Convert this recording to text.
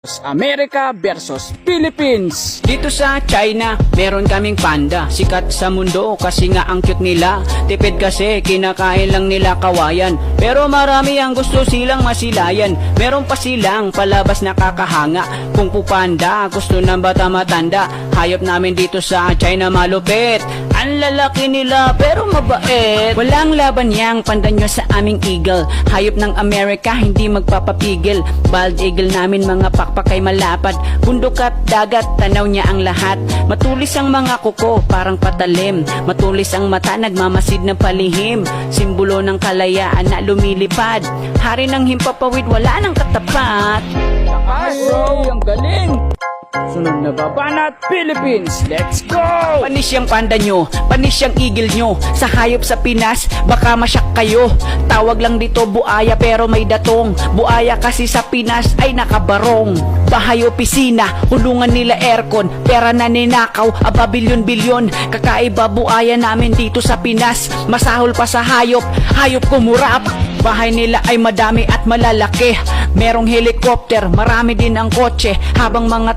America versus Philippines. Dito sa China, meron kaming panda. Sikat sa mundo kasi nga ang cute nila. Tipid kasi, kinakain lang nila kawayan. Pero marami ang gusto silang masilayan. Meron pa silang palabas na kakahanga. Kung fu panda, gusto ng bata matanda. Hayop namin dito sa China malupit. Ang lalaki nila pero mabait. Walang laban yang panda nyo sa aming eagle. Hayop ng Amerika, hindi magpapapigil. Bald eagle namin mga pakay malapad. Bundok at dagat, tanaw niya ang lahat. Matulis ang mga kuko, parang patalim. Matulis ang mata, nagmamasid ng palihim. Simbolo ng kalayaan na lumilipad. Hari ng himpapawid, wala nang katapat. Lakas bro, ang galing. Sunod na babanat, Philippines. Let's go! Panis yung panda nyo, panis yung eagle nyo. Sa hayop sa Pinas, baka masyak kayo. Tawag lang dito buaya pero may datong. Buaya kasi sa Pinas ay nakabarong. Bahay opisina, hulungan nila aircon. Pera na ninakaw, aba bilyon-bilyon. Kakaiba buaya namin dito sa Pinas. Masahol pa sa hayop, hayop kumurap. Bahay nila ay madami at malalaki. Merong helicopter, marami din ang kotse. Habang mga